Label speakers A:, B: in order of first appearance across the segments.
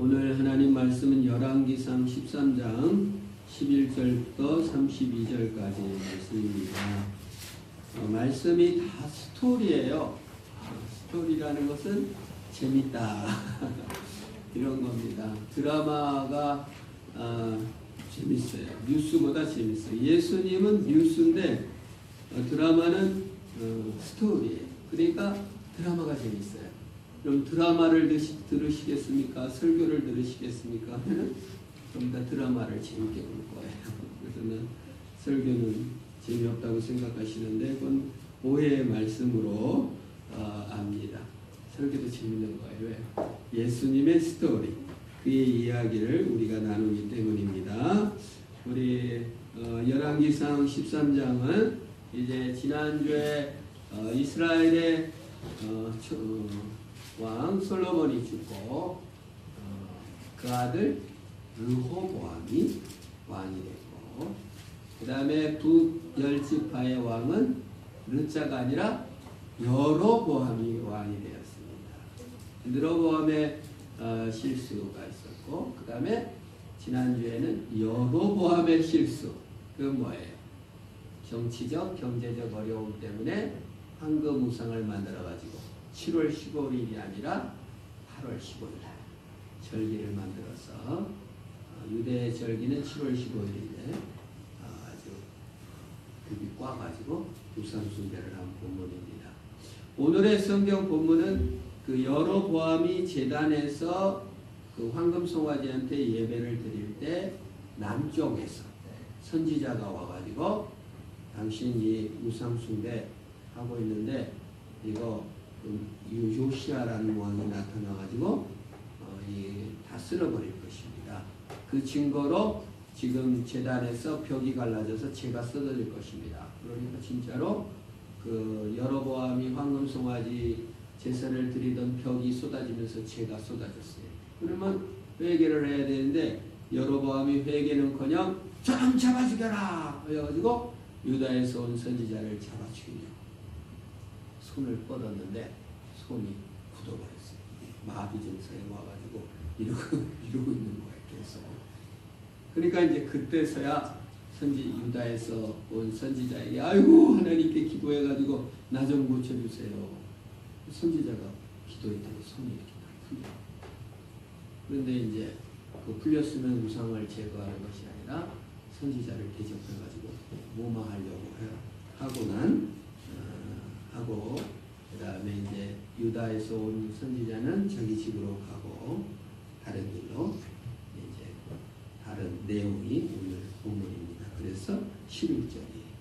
A: 오늘 하나님 말씀은 열왕기상 13장 11절부터 32절까지 말씀입니다. 말씀이 다 스토리예요. 스토리라는 것은 재밌다 이런 겁니다. 드라마가 재밌어요. 뉴스보다 재밌어요. 예수님은 뉴스인데 드라마는 스토리예요. 그러니까 드라마가 재밌어요. 그럼 드라마를 들으시겠습니까? 설교를 들으시겠습니까? 하면 좀 더 드라마를 재밌게 볼 거예요. 그래서는 설교는 재미없다고 생각하시는데 그건 오해의 말씀으로 압니다. 설교도 재밌는 거예요. 왜? 예수님의 스토리, 그의 이야기를 우리가 나누기 때문입니다. 우리 열왕기상 13장은 이제 지난주에 이스라엘의 왕 솔로몬이 죽고 그 아들 르호보암이 왕이 됐고, 그 다음에 북열지파의 왕은 르자가 아니라 여로보암이 왕이 되었습니다. 르호보암의 실수가 있었고, 그 다음에 지난주에는 여로보암의 실수. 그건 뭐예요? 정치적, 경제적 어려움 때문에 황금 우상을 만들어가지고 7월 15일이 아니라 8월 15일 날 절기를 만들어서 유대 절기는 7월 15일인데 아주 급이 꽈가지고 우상 숭배를 한 본문입니다. 오늘의 성경 본문은 그 여로보암이 제단에서 그 황금 송아지한테 예배를 드릴 때 남쪽에서 선지자가 와가지고 당신 이 우상 숭배 하고 있는데 이거 요시아라는 왕이 나타나가지고 다 쓸어버릴 것입니다. 그 증거로 지금 제단에서 벽이 갈라져서 재가 쏟아질 것입니다. 그러니까 진짜로 그 여로보암이 황금 송아지 제사를 드리던 벽이 쏟아지면서 재가 쏟아졌어요. 그러면 회개를 해야 되는데 여로보암이 회개는커녕 좀 잡아 죽여라 해가지고 유다에서 온 선지자를 잡아 죽이려고 손을 뻗었는데 손이 굳어버렸어요. 마비 증상이 와가지고 이러고 있는 거예요. 계속. 그러니까 이제 그때서야 유다에서 온 선지자에게 아이고 하나님께 기도해가지고 나 좀 고쳐주세요. 선지자가 기도했더니 손이 이렇게 풀려. 그런데 이제 그 풀렸으면 우상을 제거하는 것이 아니라 선지자를 대적해가지고 모망하려고 하고 그 다음에 이제 유다에서 온 선지자는 자기 집으로 가고 다른 길로 이제 다른 내용이 오늘 본문입니다. 그래서 11절이에요.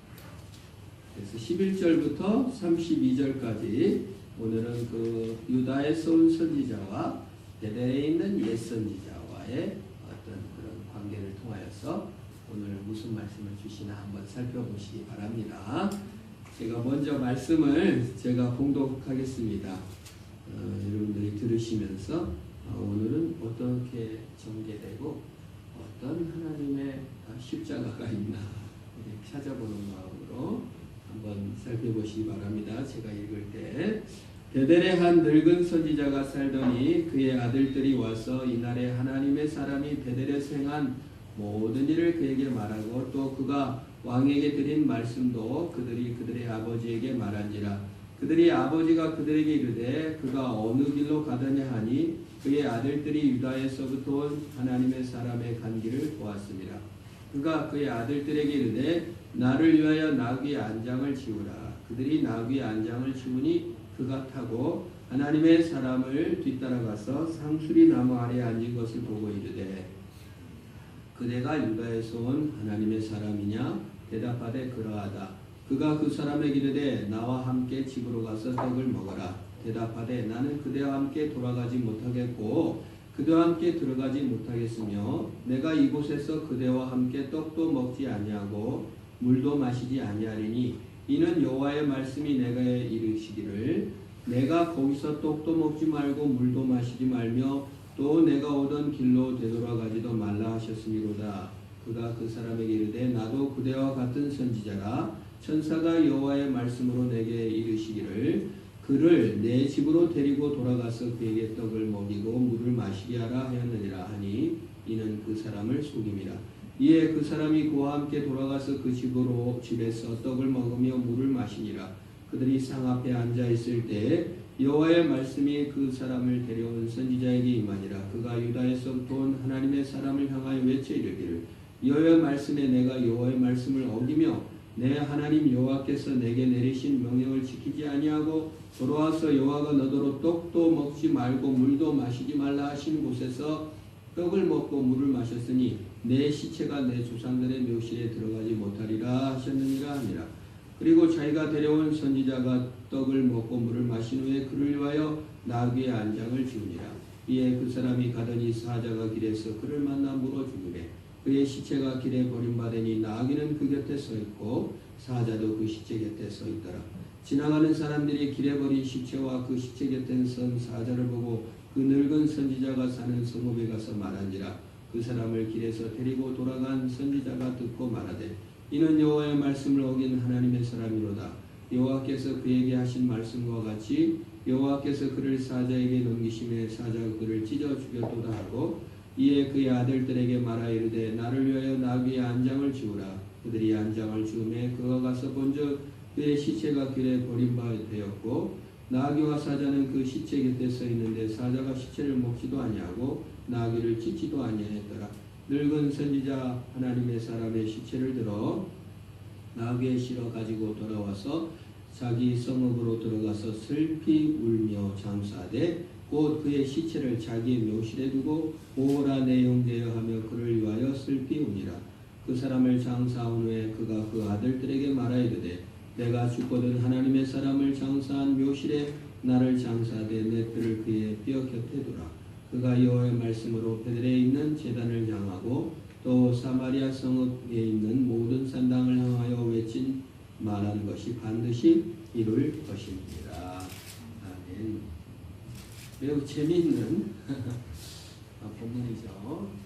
A: 그래서 11절부터 32절까지 오늘은 그 유다에서 온 선지자와 베델에 있는 옛 선지자와의 어떤 그런 관계를 통하여서 오늘 무슨 말씀을 주시나 한번 살펴보시기 바랍니다. 제가 먼저 말씀을 제가 봉독하겠습니다. 여러분들이 들으시면서 오늘은 어떻게 전개되고 어떤 하나님의 십자가가 있나 찾아보는 마음으로 한번 살펴보시기 바랍니다. 제가 읽을 때 베델에 한 늙은 선지자가 살더니 그의 아들들이 와서 이날에 하나님의 사람이 베델에서 행한 모든 일을 그에게 말하고 또 그가 왕에게 드린 말씀도 그들의 아버지에게 말한지라. 그들이 아버지가 그들에게 이르되 그가 어느 길로 가더냐 하니 그의 아들들이 유다에서부터 온 하나님의 사람의 간 길을 보았습니다. 그가 그의 아들들에게 이르되 나를 위하여 나귀의 안장을 지우라. 그들이 나귀의 안장을 지우니 그가 타고 하나님의 사람을 뒤따라가서 상수리 나무 아래 앉은 것을 보고 이르되 그대가 유다에서 온 하나님의 사람이냐? 대답하되 그러하다. 그가 그 사람에게 이르되 나와 함께 집으로 가서 떡을 먹어라. 대답하되 나는 그대와 함께 돌아가지 못하겠고 그대와 함께 들어가지 못하겠으며 내가 이곳에서 그대와 함께 떡도 먹지 아니하고 물도 마시지 아니하리니 이는 여호와의 말씀이 내게 이르시기를 내가 거기서 떡도 먹지 말고 물도 마시지 말며 또 내가 오던 길로 되돌아가지도 말라 하셨음이로다. 그가 그 사람에게 이르되 나도 그대와 같은 선지자라. 천사가 여호와의 말씀으로 내게 이르시기를 그를 내 집으로 데리고 돌아가서 그에게 떡을 먹이고 물을 마시게 하라 하였느니라 하니 이는 그 사람을 속임이라. 이에 그 사람이 그와 함께 돌아가서 그 집에서 떡을 먹으며 물을 마시니라. 그들이 상 앞에 앉아 있을 때에 여호와의 말씀이 그 사람을 데려온 선지자에게 임하니라. 그가 유다에서부터 온 하나님의 사람을 향하여 외쳐 이르기를 여호와의 말씀에 내가 여호와의 말씀을 어기며 내 하나님 여호와께서 내게 내리신 명령을 지키지 아니하고 돌아와서 여호와가 너더러 떡도 먹지 말고 물도 마시지 말라 하신 곳에서 떡을 먹고 물을 마셨으니 내 시체가 내 조상들의 묘실에 들어가지 못하리라 하셨느니라 하니라. 그리고 자기가 데려온 선지자가 떡을 먹고 물을 마신 후에 그를 위하여 나귀의 안장을 지으니라. 이에 그 사람이 가더니 사자가 길에서 그를 만나 물어 죽으매 그의 시체가 길에 버림받으니 나귀는 그 곁에 서 있고 사자도 그 시체 곁에 서 있더라. 지나가는 사람들이 길에 버린 시체와 그 시체 곁에 선 사자를 보고 그 늙은 선지자가 사는 성읍에 가서 말한지라. 그 사람을 길에서 데리고 돌아간 선지자가 듣고 말하되 이는 여호와의 말씀을 어긴 하나님의 사람이로다. 여호와께서 그에게 하신 말씀과 같이 여호와께서 그를 사자에게 넘기심에 사자가 그를 찢어 죽였도다 하고 이에 그의 아들들에게 말하 이르되 나를 위하여 나귀의 안장을 지우라. 그들이 안장을 지우매 그가 가서 본즉 그의 시체가 길에 버림바 되었고 나귀와 사자는 그 시체 곁에 서 있는데 사자가 시체를 먹지도 아니하고 나귀를 찢지도 아니하였더라. 늙은 선지자 하나님의 사람의 시체를 들어 나귀에 실어 가지고 돌아와서 자기 성읍으로 들어가서 슬피 울며 장사하되 곧 그의 시체를 자기의 묘실에 두고 보호라 내 형제여 하며 그를 위하여 슬피 우니라. 그 사람을 장사한 후에 그가 그 아들들에게 말하 이르되 내가 죽거든 하나님의 사람을 장사한 묘실에 나를 장사하되 내 뼈를 그의 뼈 곁에 두라. 그가 여호와의 말씀으로 베들레에 있는 제단을 향하고 또 사마리아 성읍에 있는 모든 산당을 향하여 외친 말하는 것이 반드시 이룰 것입니다. 아멘. 매우 재미있는 본문이죠.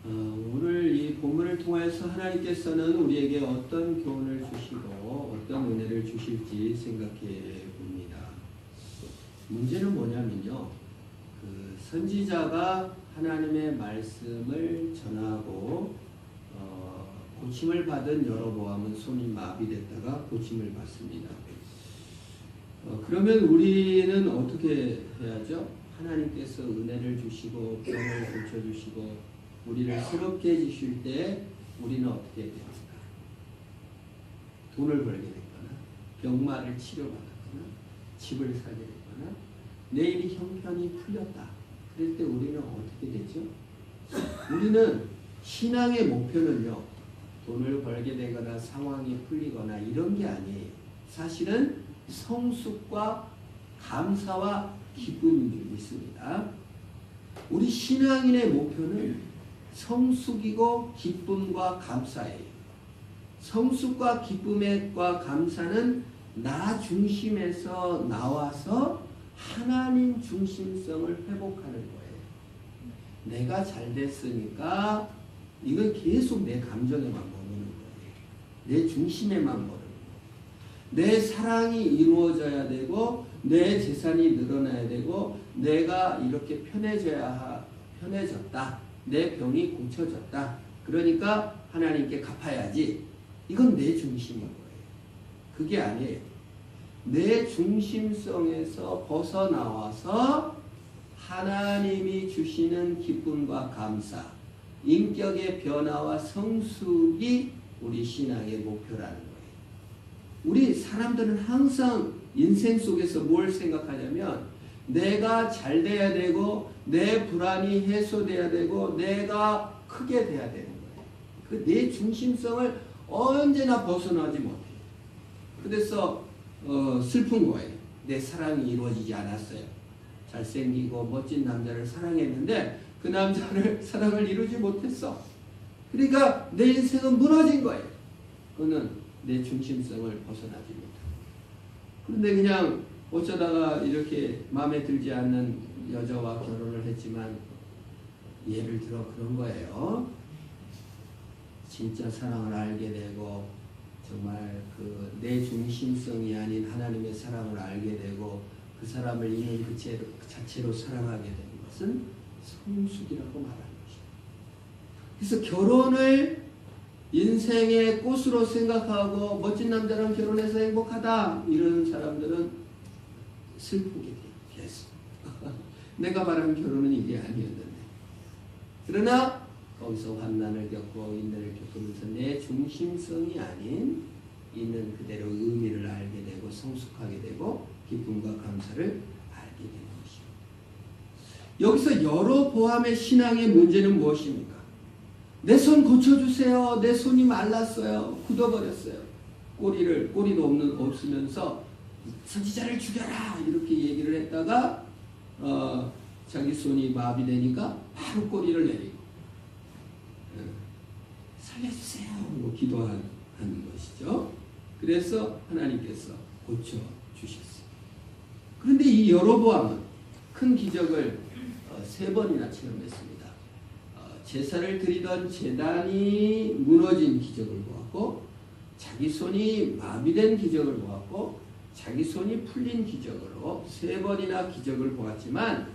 A: 오늘 이 본문을 통해서 하나님께서는 우리에게 어떤 교훈을 주시고 어떤 은혜를 주실지 생각해 봅니다. 문제는 뭐냐면요. 그 선지자가 하나님의 말씀을 전하고 고침을 받은 여로보암은 손이 마비됐다가 고침을 받습니다. 그러면 우리는 어떻게 해야죠? 하나님께서 은혜를 주시고 병을 고쳐주시고 우리를 새롭게 해주실 때 우리는 어떻게 해야 됩니까? 돈을 벌게 됐거나 병마를 치료받았거나 집을 사게 됐거나 내 일이 형편이 풀렸다. 그럴 때 우리는 어떻게 되죠? 우리는 신앙의 목표는요. 돈을 벌게 되거나 상황이 풀리거나 이런 게 아니에요. 사실은 성숙과 감사와 기쁨인 줄 믿습니다. 우리 신앙인의 목표는 성숙이고 기쁨과 감사예요. 성숙과 기쁨과 감사는 나 중심에서 나와서 하나님 중심성을 회복하는 거예요. 내가 잘 됐으니까 이건 계속 내 감정에만 머무는 거예요. 내 중심에만 머무는 거예요. 내 사랑이 이루어져야 되고 내 재산이 늘어나야 되고 내가 이렇게 편해졌다. 내 병이 고쳐졌다. 그러니까 하나님께 갚아야지. 이건 내 중심인 거예요. 그게 아니에요. 내 중심성에서 벗어나와서 하나님이 주시는 기쁨과 감사, 인격의 변화와 성숙이 우리 신앙의 목표라는 거예요. 우리 사람들은 항상 인생 속에서 뭘 생각하냐면 내가 잘 돼야 되고 내 불안이 해소돼야 되고 내가 크게 돼야 되는 거예요. 그 내 중심성을 언제나 벗어나지 못해요. 그래서 슬픈 거예요. 내 사랑이 이루어지지 않았어요. 잘생기고 멋진 남자를 사랑했는데 그 남자를 사랑을 이루지 못했어. 그러니까 내 인생은 무너진 거예요. 그거는 내 중심성을 벗어나지 못하고. 그런데 그냥 어쩌다가 이렇게 마음에 들지 않는 여자와 결혼을 했지만 예를 들어 그런 거예요. 진짜 사랑을 알게 되고 정말 그 내 중심성이 아닌 하나님의 사랑을 알게 되고 그 사람을 있는 그 자체로 사랑하게 되는 것은 성숙이라고 말하는 것입니다. 그래서 결혼을 인생의 꽃으로 생각하고 멋진 남자랑 결혼해서 행복하다 이런 사람들은 슬프게 돼요. 계속. 내가 바라는 결혼은 이게 아니었는데. 그러나 거기서 환난을 겪고 인내를 겪으면서 내 중심성이 아닌 있는 그대로 의미를 알게 되고 성숙하게 되고 기쁨과 감사를 알게 되는 것입니다. 여기서 여로보암의 신앙의 문제는 무엇입니까? 내 손 고쳐주세요. 내 손이 말랐어요. 굳어버렸어요. 꼬리도 없으면서 선지자를 죽여라 이렇게 얘기를 했다가 자기 손이 마비되니까 바로 꼬리를 내리고 살려주세요 하고 기도하는 것이죠. 그래서 하나님께서 고쳐주셨어요. 그런데 이 여로보암은 큰 기적을 3번이나 체험했습니다. 제사를 드리던 제단이 무너진 기적을 보았고 자기 손이 마비된 기적을 보았고 자기 손이 풀린 기적으로 3번이나 기적을 보았지만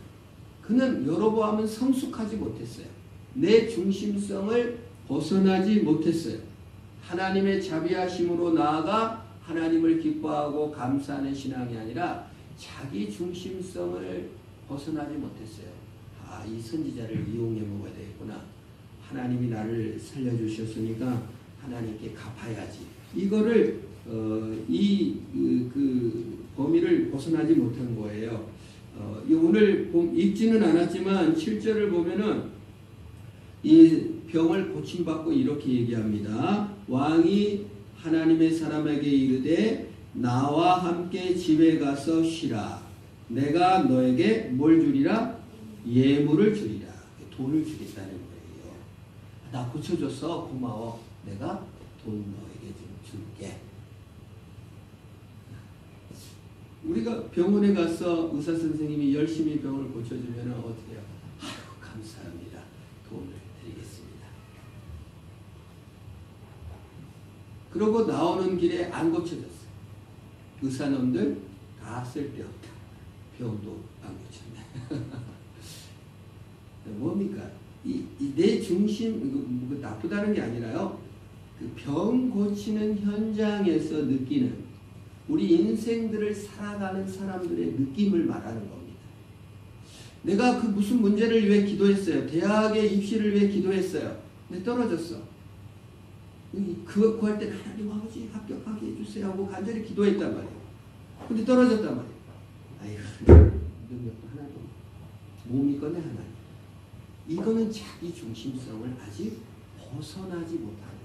A: 그는 여로보암은 성숙하지 못했어요. 내 중심성을 벗어나지 못했어요. 하나님의 자비하심으로 나아가 하나님을 기뻐하고 감사하는 신앙이 아니라 자기 중심성을 벗어나지 못했어요. 이 선지자를 이용해 먹어야 되겠구나. 하나님이 나를 살려주셨으니까 하나님께 갚아야지. 이거를 그 범위를 벗어나지 못한 거예요. 오늘 읽지는 않았지만 7절을 보면은 이 병을 고침받고 이렇게 얘기합니다. 왕이 하나님의 사람에게 이르되 나와 함께 집에 가서 쉬라. 내가 너에게 뭘 주리라? 예물을 주리라. 돈을 주겠다는 거예요. 나 고쳐줬어. 고마워. 내가 돈 너에게 좀 줄게. 우리가 병원에 가서 의사 선생님이 열심히 병을 고쳐주면 어떻게 해요? 아이고 감사합니다. 돈을 드리겠습니다. 그러고 나오는 길에 안 고쳐졌어요. 의사놈들 다 쓸데없다. 병도 안 고쳤네. 뭡니까? 내 중심, 나쁘다는 게 아니라요. 그 병 고치는 현장에서 느끼는 우리 인생들을 살아가는 사람들의 느낌을 말하는 겁니다. 내가 그 무슨 문제를 위해 기도했어요. 대학에 입시를 위해 기도했어요. 근데 떨어졌어. 그거 구할 때 하나님 아버지 합격하게 해주세요 하고 간절히 기도했단 말이에요. 근데 떨어졌단 말이에요. 아이고, 능력도 하나도 못 믿거네 하나님. 이거는 자기 중심성을 아직 벗어나지 못한 거예요.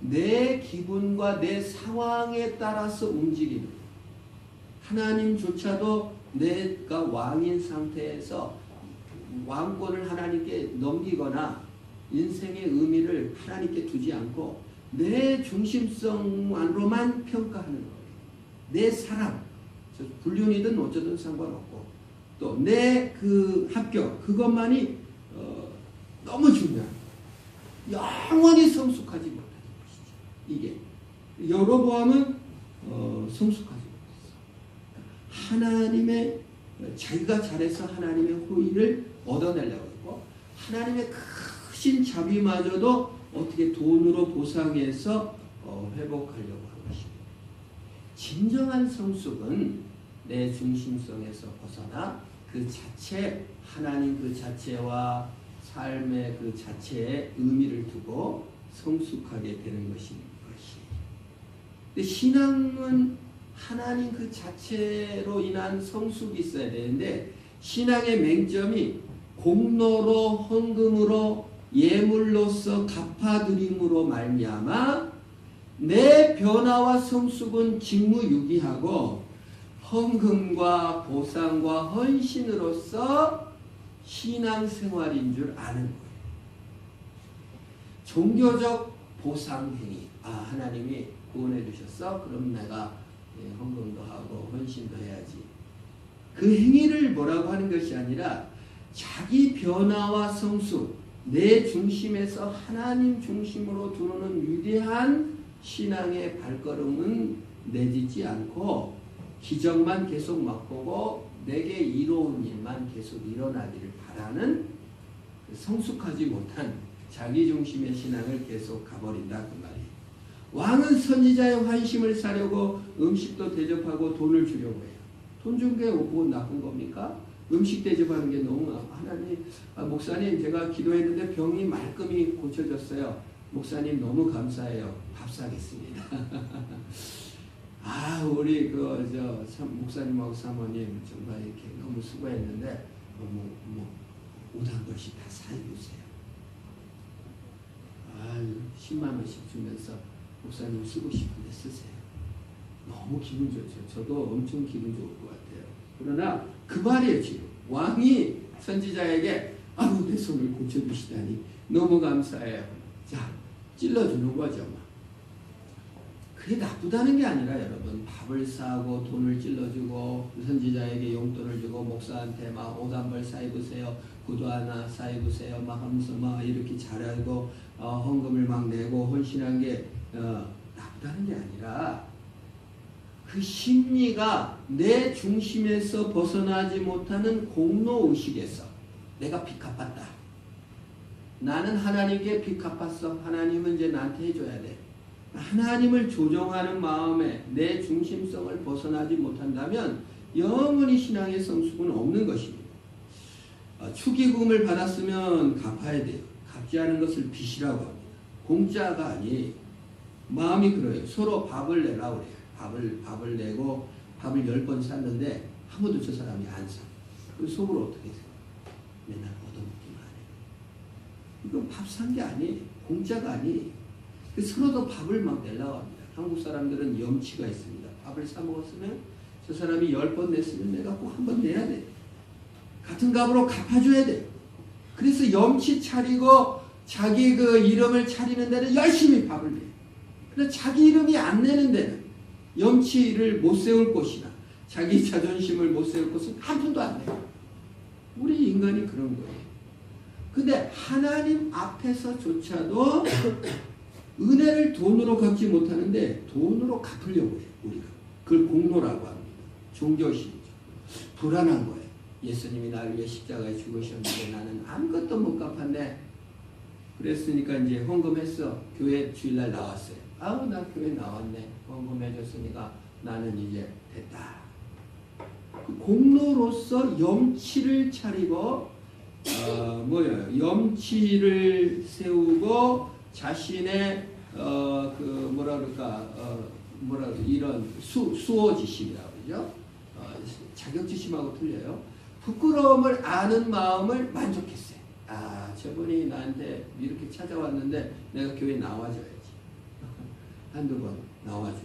A: 내 기분과 내 상황에 따라서 움직이는 하나님조차도 내가 왕인 상태에서 왕권을 하나님께 넘기거나 인생의 의미를 하나님께 두지 않고 내 중심성으로만 평가하는 거예요. 내 사랑, 불륜이든 어쩌든 상관없고 또 내 그 합격 그것만이 너무 중요한 영원히 성숙하지 못하는 것이죠. 이게 여로보암은 성숙하지 못했어. 하나님의 자기가 잘해서 하나님의 호의를 얻어내려고 했고 하나님의 크신 자비마저도 어떻게 돈으로 보상해서 회복하려고 한 것입니다. 진정한 성숙은 내 중심성에서 벗어나 그 자체 하나님 그 자체와 삶의 그 자체에 의미를 두고 성숙하게 되는 것입니다. 근데 신앙은 하나님 그 자체로 인한 성숙이 있어야 되는데 신앙의 맹점이 공로로 헌금으로 예물로서 갚아드림으로 말미암아 내 변화와 성숙은 직무유기하고 헌금과 보상과 헌신으로서 신앙생활인 줄 아는 거예요. 종교적 보상행위. 하나님이 구원해 주셨어? 그럼 내가 헌금도 하고 헌신도 해야지. 그 행위를 뭐라고 하는 것이 아니라 자기 변화와 성숙, 내 중심에서 하나님 중심으로 두는 위대한 신앙의 발걸음은 내딛지 않고 기적만 계속 맛보고 내게 이로운 일만 계속 일어나기를 바라는 성숙하지 못한 자기중심의 신앙을 계속 가버린다 그 말이에요. 왕은 선지자의 환심을 사려고 음식도 대접하고 돈을 주려고 해요. 돈 준 게 뭐 나쁜 겁니까? 음식 대접하는 게 너무 하나님, 목사님 제가 기도했는데 병이 말끔히 고쳐졌어요. 목사님 너무 감사해요. 밥 사겠습니다. 우리 목사님하고 사모님 정말 이렇게 너무 수고했는데 5단벌씩 다 사주세요. 10만 원씩 주면서 목사님 쓰고 싶은데 쓰세요. 너무 기분 좋죠. 저도 엄청 기분 좋을 것 같아요. 그러나 그 말이에요. 지금 왕이 선지자에게 내 손을 고쳐주시다니 너무 감사해요. 자, 찔러주는 거죠. 그게 나쁘다는 게 아니라 여러분, 밥을 사고 돈을 찔러주고 선지자에게 용돈을 주고 목사한테 5단벌 사입으세요, 구두 하나 사입으세요 하면서 이렇게 잘하고 헌금을 내고 헌신한 게 나쁘다는 게 아니라 그 심리가 내 중심에서 벗어나지 못하는 공로의식에서 내가 빚 갚았다. 나는 하나님께 빚 갚았어. 하나님은 이제 나한테 해줘야 돼. 하나님을 조종하는 마음에 내 중심성을 벗어나지 못한다면 영원히 신앙의 성숙은 없는 것입니다. 축의금을 받았으면 갚아야 돼요. 갚지 않은 것을 빚이라고 합니다. 공짜가 아니 마음이 그래요. 서로 밥을 내라고 그래요. 밥을 내고 밥을 10번 샀는데 한 번도 저 사람이 안 사. 그 속으로 어떻게 해요? 맨날 얻어먹기만 해요. 이건 밥 산 게 아니에요. 공짜가 아니에요. 서로도 밥을 내려고 합니다. 한국 사람들은 염치가 있습니다. 밥을 사 먹었으면 저 사람이 10번 냈으면 내가 꼭 한 번 내야 돼. 같은 값으로 갚아줘야 돼. 그래서 염치 차리고 자기 이름을 차리는 데는 열심히 밥을 내요. 그런데 자기 이름이 안 내는 데는 염치를 못 세울 곳이나 자기 자존심을 못 세울 곳은 한 푼도 안 내요. 우리 인간이 그런 거예요. 근데 하나님 앞에서조차도 은혜를 돈으로 갚지 못하는데 돈으로 갚으려고 해요. 우리가. 그걸 공로라고 합니다. 종교심이죠. 불안한 거예요. 예수님이 나를 위해 십자가에 죽으셨는데 나는 아무것도 못 갚았네. 그랬으니까 이제 헌금했어. 교회 주일날 나왔어요. 나 교회 나왔네. 헌금해줬으니까 나는 이제 됐다. 공로로서 염치를 차리고 염치를 세우고 자신의 이런 수호지심이라고 그러죠. 자격지심하고 틀려요. 부끄러움을 아는 마음을 만족했어요. 저분이 나한테 이렇게 찾아왔는데 내가 교회 나와줘야지. 한두 번 나와줘.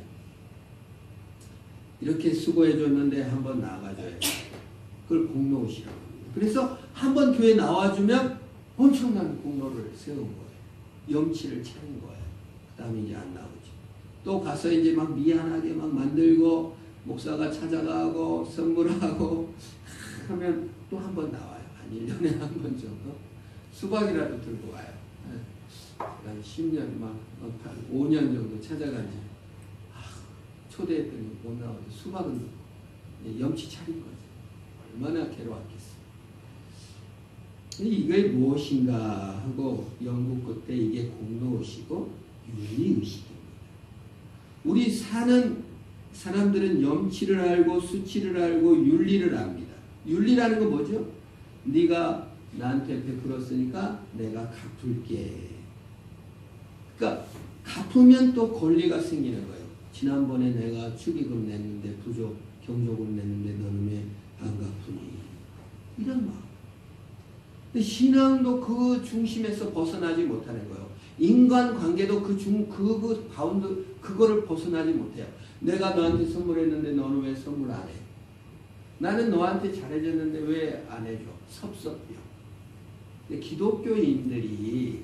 A: 이렇게 수고해줬는데 한번 나가줘야지. 그걸 공로의식이라고 합니다. 그래서 한번 교회 나와주면 엄청난 공로를 세운 거예요. 염치를 차린 거예요. 그 다음에 이제 안 나오죠. 또 가서 이제 미안하게 만들고 목사가 찾아가고 선물하고 하면 또 한 번 나와요. 한 1년에 한 번 정도. 수박이라도 들고 와요. 한 10년, 5년 정도 찾아가지. 초대했더니 못 나오죠. 수박은 염치 차린 거죠. 얼마나 괴로웠겠어요. 이게 무엇인가 하고 연구 끝에 이게 공로의식이고 윤리의식입니다. 우리 사는 사람들은 염치를 알고 수치를 알고 윤리를 압니다. 윤리라는 건 뭐죠? 네가 나한테 베풀었으니까 내가 갚을게. 그러니까 갚으면 또 권리가 생기는 거예요. 지난번에 내가 축의금 냈는데 경조금 냈는데 너는 왜 안 갚으니? 이런 마음. 근데 신앙도 그 중심에서 벗어나지 못하는 거예요. 인간관계도 그 바운드 그거를 벗어나지 못해요. 내가 너한테 선물했는데 너는 왜 선물 안 해? 나는 너한테 잘해줬는데 왜 안 해줘? 섭섭해요. 근데 기독교인들이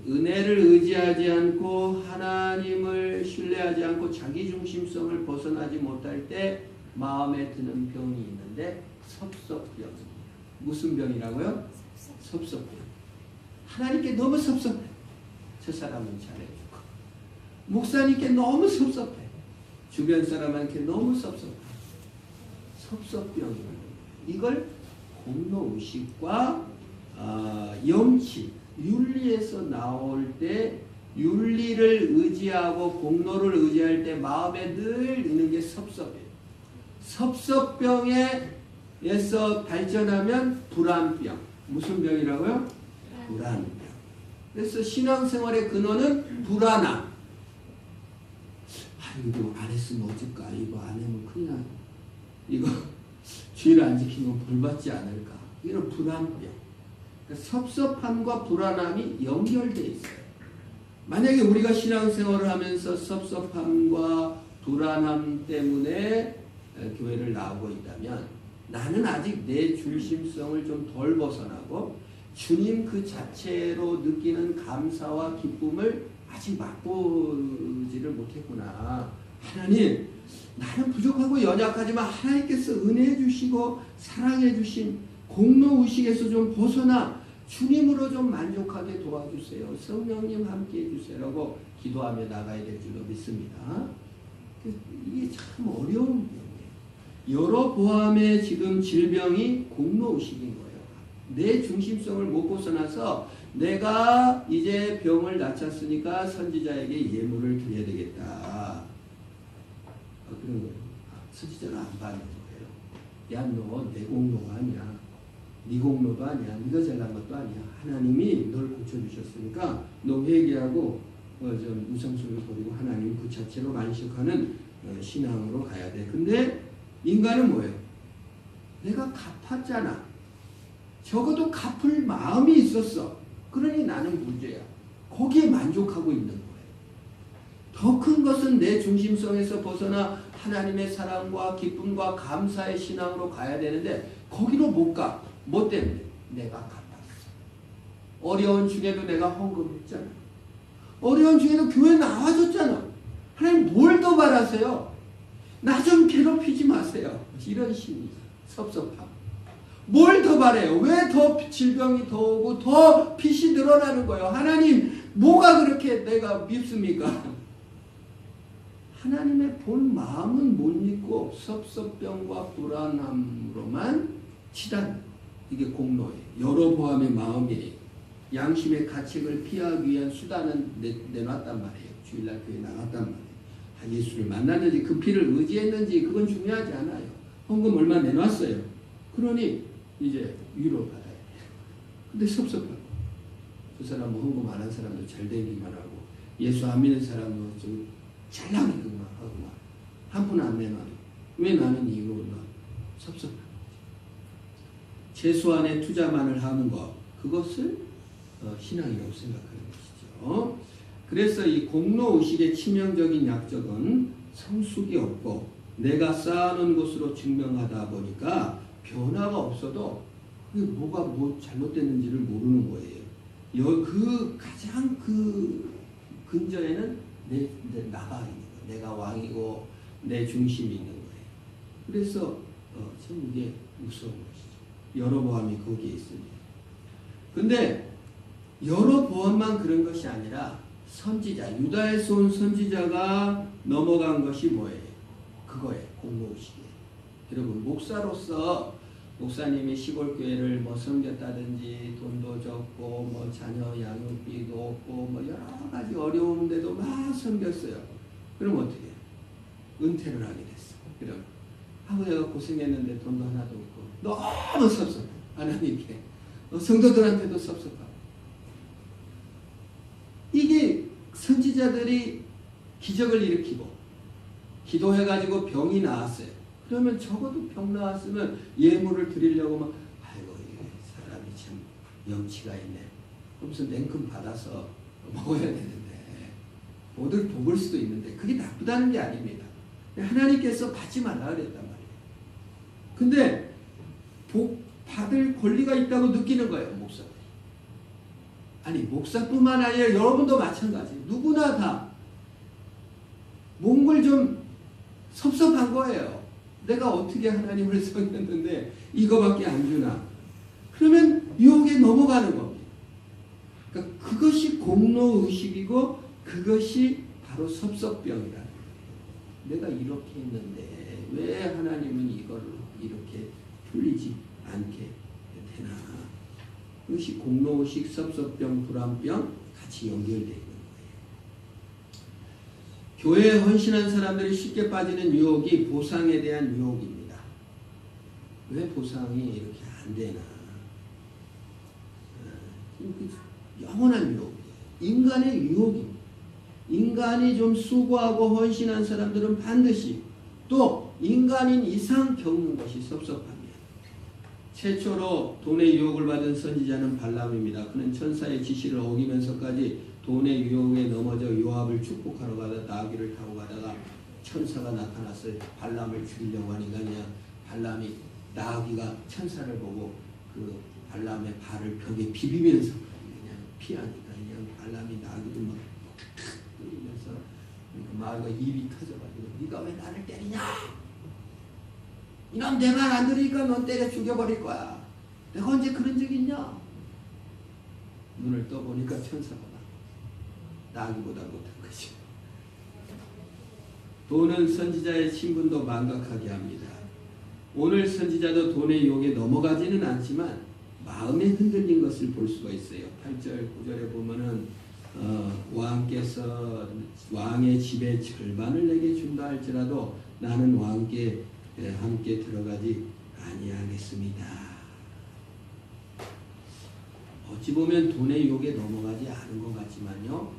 A: 은혜를 의지하지 않고 하나님을 신뢰하지 않고 자기중심성을 벗어나지 못할 때 마음에 드는 병이 있는데 섭섭병입니다. 무슨 병이라고요? 섭섭병. 하나님께 너무 섭섭해. 저 사람은 잘해주고 목사님께 너무 섭섭해. 주변 사람한테 너무 섭섭해. 섭섭병이라는 거예요. 이걸 공로의식과 염치, 윤리에서 나올 때 윤리를 의지하고 공로를 의지할 때 마음에 늘 있는 게 섭섭이에요. 섭섭병에서 발전하면 불안병. 무슨 병이라고요? 불안병. 그래서 신앙생활의 근원은 불안함. 이거 안 했으면 어쩔까? 이거 안 하면 큰일 나. 이거 주의를 안 지키면 벌 받지 않을까? 이런 불안병. 그러니까 섭섭함과 불안함이 연결되어 있어요. 만약에 우리가 신앙생활을 하면서 섭섭함과 불안함 때문에 교회를 나오고 있다면 나는 아직 내 중심성을 좀 덜 벗어나고 주님 그 자체로 느끼는 감사와 기쁨을 아직 맛보지를 못했구나. 하나님, 나는 부족하고 연약하지만 하나님께서 은혜해 주시고 사랑해 주신 공로의식에서 좀 벗어나 주님으로 좀 만족하게 도와주세요. 성령님 함께 해주세요라고 기도하며 나가야 될 줄로 믿습니다. 이게 참 어려운 병이에요. 여러 보암의 지금 질병이 공로의식인 거예요. 내 중심성을 못 벗어나서 내가 이제 병을 낳쳤으니까 선지자에게 예물을 드려야 되겠다. 그런 거예요. 선지자는 안 받는 거예요. 야, 너 내 공로가 아니야. 네 공로도 아니야. 네가 잘난 것도 아니야. 하나님이 널 고쳐주셨으니까 너 회개하고 좀 우상숭을 버리고 하나님 그 자체로 만족하는 신앙으로 가야 돼. 근데 인간은 뭐예요? 내가 갚았잖아. 적어도 갚을 마음이 있었어. 그러니 나는 문제야. 거기에 만족하고 있는 거예요. 더 큰 것은 내 중심성에서 벗어나 하나님의 사랑과 기쁨과 감사의 신앙으로 가야 되는데 거기로 못 가. 뭐 때문에? 내가 갚았어. 어려운 중에도 내가 헌금했잖아. 어려운 중에도 교회 나와줬잖아. 하나님 뭘 더 바라세요? 나 좀 괴롭히지 마세요. 이런 심리, 섭섭함. 뭘 더 바래요? 왜 더 질병이 더 오고 더 빚이 늘어나는 거예요? 하나님 뭐가 그렇게 내가 밉습니까? 하나님의 본 마음은 못 잊고 섭섭병과 불안함으로만 치닫는 이게 공로예요. 여러 보암의 마음이에요. 양심의 가책을 피하기 위한 수단은 내놨단 말이에요. 주일날 교회 나갔단 말이에요. 예수를 만났는지 그 피를 의지했는지 그건 중요하지 않아요. 헌금 얼마 내놨어요. 그러니 이제 위로받아야 돼요. 근데 섭섭하고 그 사람은 헌금 안 한 사람도 잘 되기만 하고 예수 안 믿는 사람도 좀 잘나기만 하고 한 푼 안 내놔도 왜 나는 이거 섭섭한 거지. 재수 안에 투자만을 하는 것 그것을 신앙이라고 생각하는 것이죠. 그래서 이 공로의식의 치명적인 약점은 성숙이 없고 내가 쌓아놓은 것으로 증명하다 보니까 변화가 없어도 그게 뭐가 뭐 잘못됐는지를 모르는 거예요. 그 가장 그 근저에는 나가 있는 거예요. 내가 왕이고 내 중심이 있는 거예요. 그래서 참 이게 무서운 것이죠. 여로보암이 거기에 있습니다. 근데 여로보암만 그런 것이 아니라 선지자, 유다에서 온 선지자가 넘어간 것이 뭐예요? 그거예요. 공로의식이에요. 여러분 목사로서 목사님이 시골교회를 뭐 섬겼다든지 돈도 적고 뭐 자녀 양육비도 없고 뭐 여러 가지 어려운데도 막 섬겼어요. 그럼 어떻게 해요? 은퇴를 하게 됐어. 그럼 하고 내가 고생했는데 돈도 하나도 없고 너무 섭섭해. 하나님께 성도들한테도 섭섭하고 이게 선지자들이 기적을 일으키고 기도해가지고 병이 나았어요. 그러면 적어도 병 나왔으면 예물을 드리려고 막 아이고 이게 사람이 참 염치가 있네. 그러면서 냉큼 받아서 먹어야 되는데 모두를 돕을 수도 있는데 그게 나쁘다는 게 아닙니다. 하나님께서 받지 말라 그랬단 말이에요. 근데 복 받을 권리가 있다고 느끼는 거예요. 목사들이. 아니 목사뿐만 아니라 여러분도 마찬가지. 누구나 다 몽골 좀 섭섭한 거예요. 내가 어떻게 하나님을 섬겼는데 이거밖에 안 주나. 그러면 유혹에 넘어가는 겁니다. 그러니까 그것이 공로의식이고 그것이 바로 바로 섭섭병이라는 거예요. 내가 이렇게 했는데 왜 하나님은 이걸 이렇게 풀리지 않게 되나. 그것이 공로의식, 섭섭병, 불안병 같이 연결되어 있는 거예요. 교회에 헌신한 사람들이 쉽게 빠지는 유혹이 보상에 대한 유혹입니다. 왜 보상이 이렇게 안 되나. 영원한 유혹이에요. 인간의 유혹입니다. 인간이 좀 수고하고 헌신한 사람들은 반드시 또 인간인 이상 겪는 것이 섭섭합니다. 최초로 돈의 유혹을 받은 선지자는 발람입니다. 그는 천사의 지시를 어기면서까지 돈의 유혹에 넘어져 요압을 축복하러 가다 나귀를 타고 가다가 천사가 나타났어요. 발람을 죽이려고 하니까 그냥 발람이 나귀가 천사를 보고 그 발람의 발을 벽에 비비면서 그냥 피하니까 그냥 발람이 나귀를 막 때리면서 나귀가 입이 터져가지고 네가 왜 나를 때리냐? 이놈 내 말 안 들으니까 넌 때려 죽여버릴 거야. 내가 언제 그런 적 있냐? 눈을 떠보니까 천사가 나귀보다 못한 것이. 돈은 선지자의 신분도 망각하게 합니다. 오늘 선지자도 돈의 유혹에 넘어가지는 않지만 마음에 흔들린 것을 볼 수가 있어요. 8절 9절에 보면은 왕께서 왕의 집의 절반을 내게 준다 할지라도 나는 왕께 함께 들어가지 아니하겠습니다. 어찌 보면 돈의 유혹에 넘어가지 않은 것 같지만요.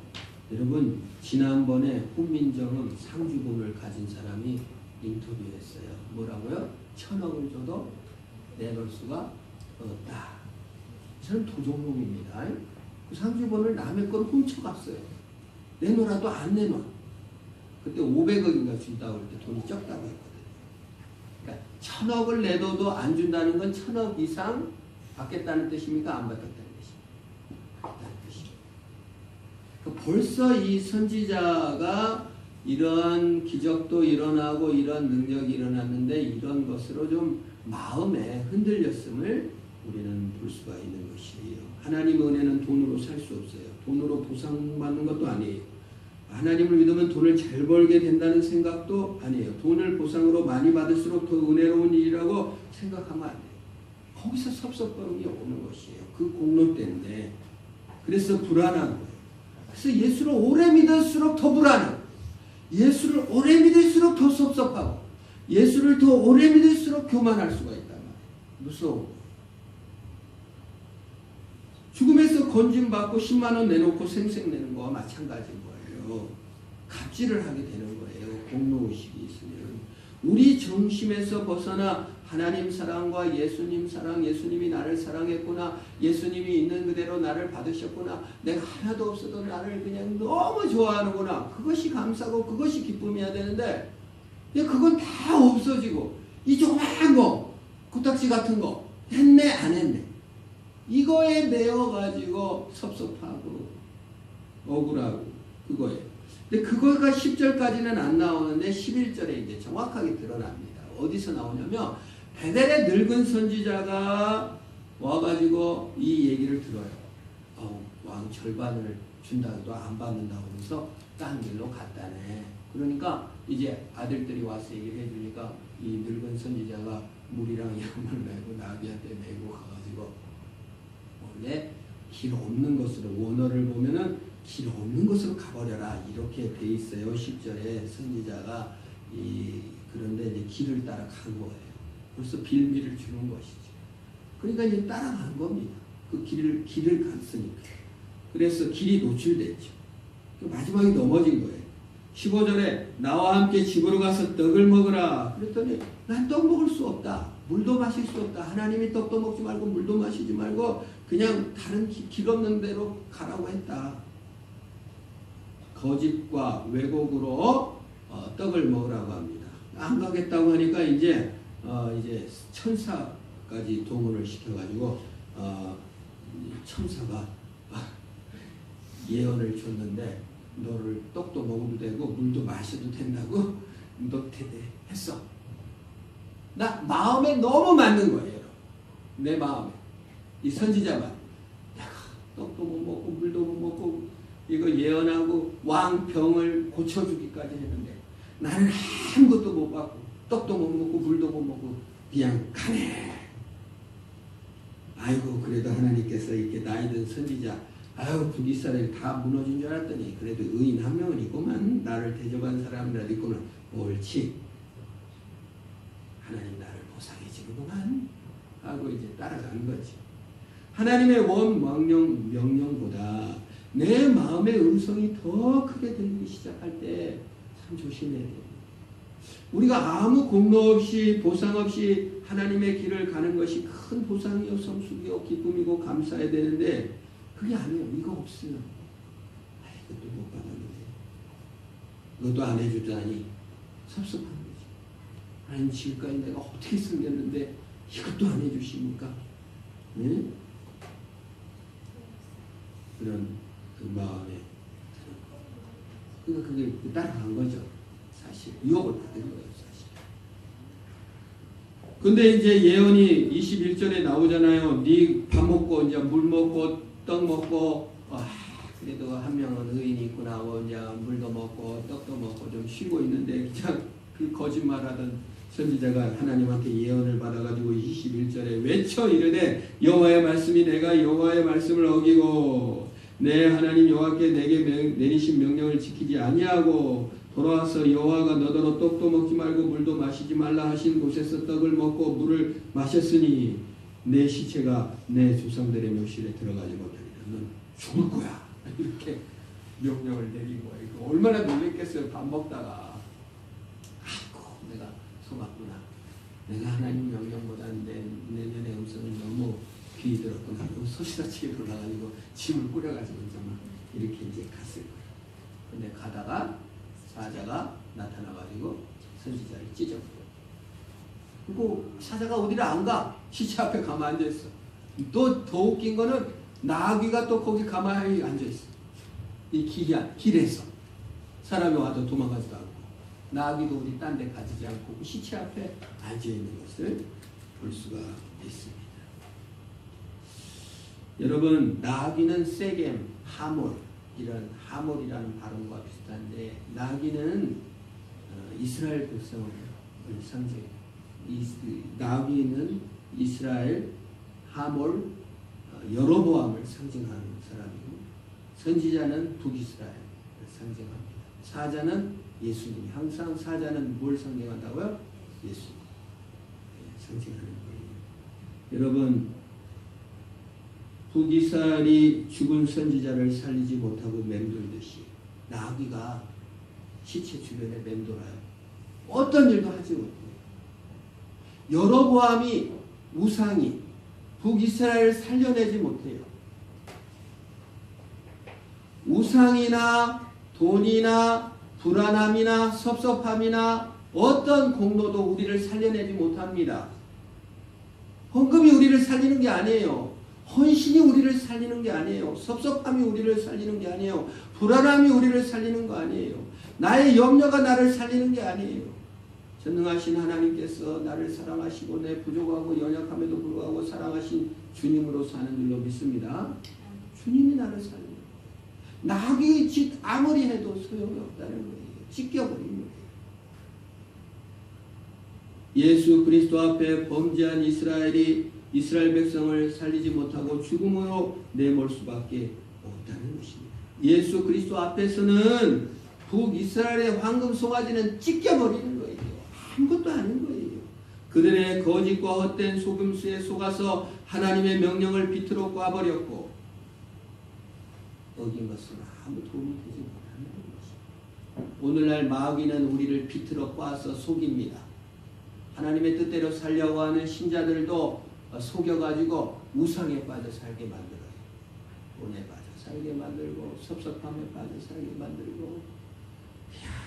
A: 여러분 지난번에 훈민정음 상주본을 가진 사람이 인터뷰했어요. 뭐라고요? 1,000억을 줘도 내놓을 수가 없다. 저는 도둑놈입니다. 그 상주본을 남의 걸 훔쳐갔어요. 내놓으라도 안 내놔. 그때 500억인가 준다고 할 때 돈이 적다고 했거든요. 그러니까 1,000억을 내둬도 안 준다는 건 1,000억 이상 받겠다는 뜻입니까? 안 받겠다는 뜻입니까? 받겠다는 뜻입니다. 그러니까 벌써 이 선지자가 이런 기적도 일어나고 이런 능력이 일어났는데 이런 것으로 좀 마음에 흔들렸음을 우리는 볼 수가 있는 것이에요. 하나님의 은혜는 돈으로 살 수 없어요. 돈으로 보상받는 것도 아니에요. 하나님을 믿으면 돈을 잘 벌게 된다는 생각도 아니에요. 돈을 보상으로 많이 받을수록 더 은혜로운 일이라고 생각하면 안 돼요. 거기서 섭섭함이 오는 것이에요. 그 공로 때문에. 그래서 불안한 거예요. 그래서 예수를 오래 믿을수록 더 불안해요. 예수를 오래 믿을수록 더 섭섭하고 예수를 더 오래 믿을수록 교만할 수가 있단 말이에요. 무서워. 죽음에서 건짐받고 10만 원 내놓고 생색 내는 거와 마찬가지인 거예요. 갑질을 하게 되는 거예요. 공로의식이 있으면. 우리 정심에서 벗어나 하나님 사랑과 예수님 사랑, 예수님이 나를 사랑했구나, 예수님이 있는 그대로 나를 받으셨구나, 내가 하나도 없어도 나를 그냥 너무 좋아하는구나, 그것이 감사고 그것이 기쁨이어야 되는데 그건 다 없어지고 이 조그마한 거, 코딱지 같은 거 했네 안 했네 이거에 매여가지고 섭섭하고 억울하고 그거예요. 근데 그거가 10절까지는 안 나오는데 11절에 이제 정확하게 드러납니다. 어디서 나오냐면 베델의 늙은 선지자가 와가지고 이 얘기를 들어요. 왕 절반을 준다고도 안 받는다고 하면서 딴 길로 갔다네. 그러니까 이제 아들들이 와서 얘기를 해주니까 이 늙은 선지자가 물이랑 양을 메고 나귀한테 메고 가가지고 원래 길 없는 곳으로, 원어를 보면은 길 없는 곳으로 가버려라 이렇게 돼 있어요. 10절에 선지자가 그런데 이제 길을 따라 간 거예요. 벌써 빌미를 주는 것이죠. 그러니까 이제 따라간 겁니다. 그 길을 갔으니까. 그래서 길이 노출됐죠. 마지막에 넘어진 거예요. 15절에 나와 함께 집으로 가서 떡을 먹으라. 그랬더니 난 떡 먹을 수 없다. 물도 마실 수 없다. 하나님이 떡도 먹지 말고 물도 마시지 말고 그냥 다른 길 없는 데로 가라고 했다. 거짓과 왜곡으로 떡을 먹으라고 합니다. 안 가겠다고 하니까 이제 천사까지 동원을 시켜가지고 천사가 예언을 줬는데 너를 떡도 먹어도 되고 물도 마셔도 된다고 너 대대했어. 나 마음에 너무 맞는 거예요. 내 마음에 이 선지자가 내가 떡도 못 먹고 물도 못 먹고 이거 예언하고 왕 병을 고쳐주기까지 했는데 나는 아무것도 못 받고 떡도 못 먹고 물도 못 먹고 그냥 가네. 아이고 그래도 하나님께서 이렇게 나이든 선지자 아유 북이스라엘이 다 무너진 줄 알았더니 그래도 의인 한 명은 있구만. 나를 대접한 사람이라도 있구만. 옳지. 하나님 나를 보상해 주는구만 하고 이제 따라간 거지. 하나님의 명령보다 내 마음의 음성이 더 크게 들리기 시작할 때 참 조심해야 돼요. 우리가 아무 공로 없이 보상 없이 하나님의 길을 가는 것이 큰 보상이요 성숙이요 기쁨이고 감사해야 되는데 그게 아니에요. 이거 없으면 이것도 못 받았는데 너도 안 해주자니 섭섭한 거지. 하나님 지금까지 내가 어떻게 숨겼는데 이것도 안 해주십니까? 네? 그런 그 마음에 그게 따라간 거죠. 사실 유혹을 받은 거예요. 사실. 근데 이제 예언이 21절에 나오잖아요. 네 밥 먹고 이제 물 먹고 떡 먹고 그래도 한 명은 의인이 있구나. 이제 물도 먹고 떡도 먹고 좀 쉬고 있는데 그냥 그 거짓말하던 선지자가 하나님한테 예언을 받아가지고 21절에 외쳐 이르되 여호와의 말씀이 내가 여호와의 말씀을 어기고 내 하나님 여호와께 내게 내리신 명령을 지키지 아니하고 돌아와서 여호와가 너더러 떡도 먹지 말고 물도 마시지 말라 하신 곳에서 떡을 먹고 물을 마셨으니 내 시체가 내 조상들의 묘실에 들어가지 못하리라. 넌 죽을 거야. 이렇게 명령을 내린 거예요. 얼마나 놀랬겠어요. 밥 먹다가 아이고 내가 속았구나. 내가 하나님 명령보다 내년의 음성을 너무 귀히 들었구나. 소시다치게 돌아가지고 짐을 꾸려가지고 이렇게 이제 갔을 거예요. 근데 가다가 사자가 나타나가지고 선지자를 찢어버려요. 그리고 사자가 어디를 안 가. 시체 앞에 가만히 앉아있어. 또 더 웃긴 거는 나귀가 또 거기 가만히 앉아있어. 이 길에서 사람이 와도 도망가지도 않고 나귀도 우리 딴 데 가지지 않고 시체 앞에 앉아있는 것을 볼 수가 있습니다. 여러분 나귀는 세겜, 하몰 이런 하몰이라는 발음과 비슷한데 나귀는 이스라엘 백성을 상징해요. 나귀는 이스라엘, 하몰, 여로보암을 상징하는 사람이고 선지자는 북이스라엘을 상징합니다. 사자는 예수님. 항상 사자는 뭘 상징한다고요? 예수님. 상징하는 거예요. 여러분 북이스라엘이 죽은 선지자를 살리지 못하고 맴돌듯이 나귀가 시체 주변에 맴돌아요. 어떤 일도 하지 못해요. 여로보암이 우상이 북이스라엘을 살려내지 못해요. 우상이나 돈이나 불안함이나 섭섭함이나 어떤 공로도 우리를 살려내지 못합니다. 헌금이 우리를 살리는 게 아니에요. 헌신이 우리를 살리는 게 아니에요. 섭섭함이 우리를 살리는 게 아니에요. 불안함이 우리를 살리는 거 아니에요. 나의 염려가 나를 살리는 게 아니에요. 전능하신 하나님께서 나를 사랑하시고 내 부족하고 연약함에도 불구하고 사랑하신 주님으로 사는 줄로 믿습니다. 주님이 나를 살려요. 나귀 짓 아무리 해도 소용이 없다는 거예요. 찢겨버린 거예요. 예수 그리스도 앞에 범죄한 이스라엘 백성을 살리지 못하고 죽음으로 내몰 수밖에 없다는 것입니다. 예수 그리스도 앞에서는 북이스라엘의 황금 송아지는 찢겨버리는 거예요. 아무것도 아닌 거예요. 그들의 거짓과 헛된 속임수에 속아서 하나님의 명령을 비틀어 꽈버렸고 어긴 것은 아무 도움이 되지 못한다는 것입니다. 오늘날 마귀는 우리를 비틀어 꽈서 속입니다. 하나님의 뜻대로 살려고 하는 신자들도 속여가지고 우상에 빠져 살게 만들어요. 돈에 빠져 살게 만들고 섭섭함에 빠져 살게 만들고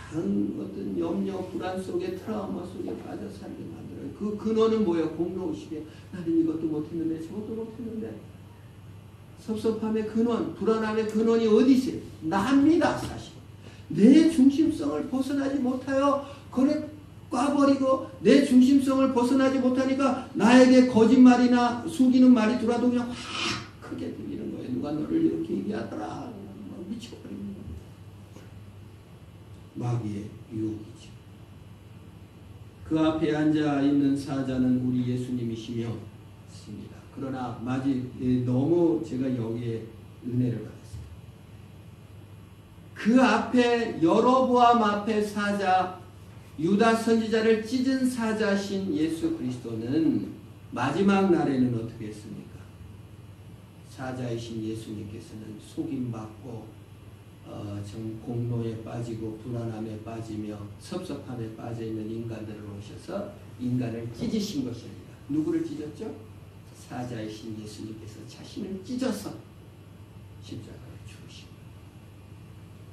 A: 그냥 어떤 염려 불안 속에 트라우마 속에 빠져 살게 만들어요. 그 근원은 뭐예요? 공로의식이에요. 나는 이것도 못했는데 저것도 못했는데. 섭섭함의 근원, 불안함의 근원이 어디세요? 나입니다. 사실 내 중심성을 벗어나지 못하여 그래 꽈버리고 내 중심성을 벗어나지 못하니까 나에게 거짓말이나 속이는 말이 들어와도 그냥 확 크게 들리는 거예요. 누가 너를 이렇게 얘기하더라. 미쳐버리는 겁니다. 마귀의 유혹이죠. 그 앞에 앉아 있는 사자는 우리 예수님이시며 습니다. 그러나 너무 제가 여기에 은혜를 받았어요. 그 앞에 여로보암 앞에 사자 유다 선지자를 찢은 사자신 예수 그리스도는 마지막 날에는 어떻게 했습니까? 사자이신 예수님께서는 속임받고 공로에 빠지고 불안함에 빠지며 섭섭함에 빠져있는 인간들을 오셔서 인간을 찢으신 것입니다. 누구를 찢었죠? 사자이신 예수님께서 자신을 찢어서 십자가에 죽으십니다.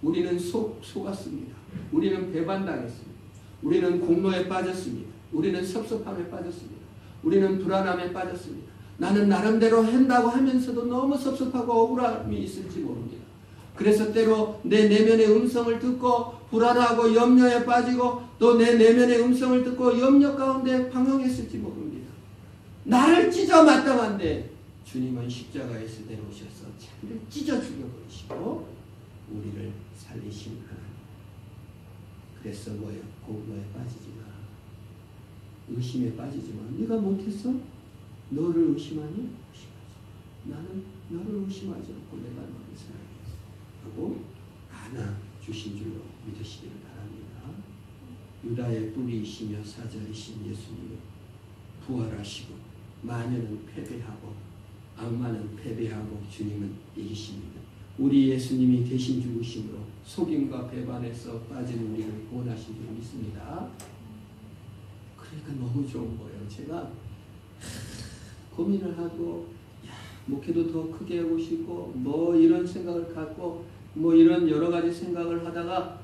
A: 우리는 속았습니다. 우리는 배반당했습니다. 우리는 공로에 빠졌습니다. 우리는 섭섭함에 빠졌습니다. 우리는 불안함에 빠졌습니다. 나는 나름대로 한다고 하면서도 너무 섭섭하고 억울함이 있을지 모릅니다. 그래서 때로 내 내면의 음성을 듣고 불안하고 염려에 빠지고 또 내 내면의 음성을 듣고 염려 가운데 방황했을지 모릅니다. 나를 찢어 마땅한데 주님은 십자가에서 내려오셔서 자기를 찢어 죽여버리시고 우리를 살리신 하나님. 그래서 뭐예요? 공로에 빠지지 마. 의심에 빠지지 마. 네가 못했어? 너를 의심하니? 의심하지. 나는 너를 의심하지 않고 내가 너를 사랑해 하고 안아주신 줄로 믿으시기를 바랍니다. 유다의 뿌리이시며 사자이신 예수님은 부활하시고 마녀는 패배하고 악마는 패배하고 주님은 이기십니다. 우리 예수님이 대신 죽으심으로 속임과 배반에서 빠진 우리를 구원하신 줄 믿습니다. 그러니까 너무 좋은 거예요. 제가 고민을 하고 목회도 더 크게 하고 싶고 뭐 이런 생각을 갖고 뭐 이런 여러 가지 생각을 하다가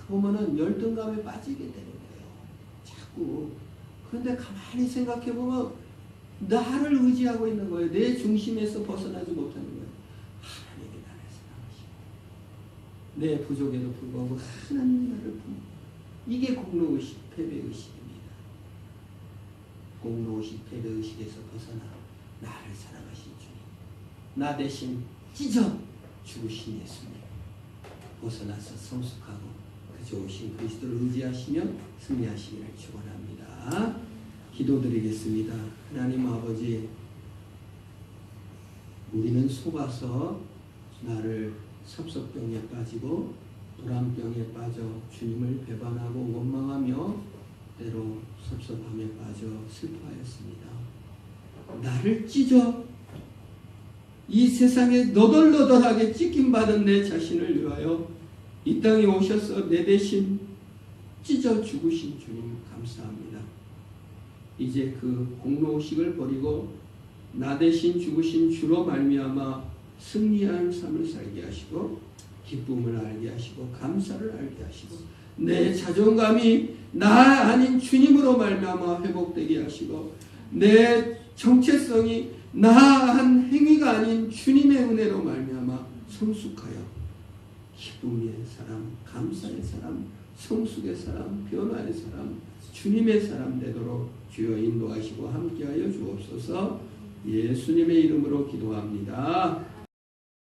A: 보면은 열등감에 빠지게 되는 거예요. 자꾸. 그런데 가만히 생각해 보면 나를 의지하고 있는 거예요. 내 중심에서 벗어나지 못하는 거예요. 하나님이 나를 사랑하시고 내 부족에도 불구하고 하나님이 나를 품고 이게 공로의식, 패배의식입니다. 공로의식, 패배의식에서 벗어나 나를 사랑하신 주님, 나 대신 찢어 죽으신 예수님, 벗어나서 성숙하고 그 좋으신 그리스도를 의지하시며 승리하시기를 축원합니다. 기도드리겠습니다. 하나님 아버지, 우리는 속아서 나를 섭섭병에 빠지고 불안병에 빠져 주님을 배반하고 원망하며 때로 섭섭함에 빠져 슬퍼하였습니다. 나를 찢어 이 세상에 너덜너덜하게 찢김받은 내 자신을 위하여 이 땅에 오셔서 내 대신 찢어 죽으신 주님 감사합니다. 이제 그 공로의식을 버리고 나 대신 죽으신 주로 말미암아 승리한 삶을 살게 하시고 기쁨을 알게 하시고 감사를 알게 하시고 내 자존감이 나 아닌 주님으로 말미암아 회복되게 하시고 내 정체성이 나 한 행위가 아닌 주님의 은혜로 말미암아 성숙하여 기쁨의 사람, 감사의 사람, 성숙의 사람, 변화의 사람, 주님의 사람 되도록 주여 인도하시고 함께하여 주옵소서. 예수님의 이름으로 기도합니다.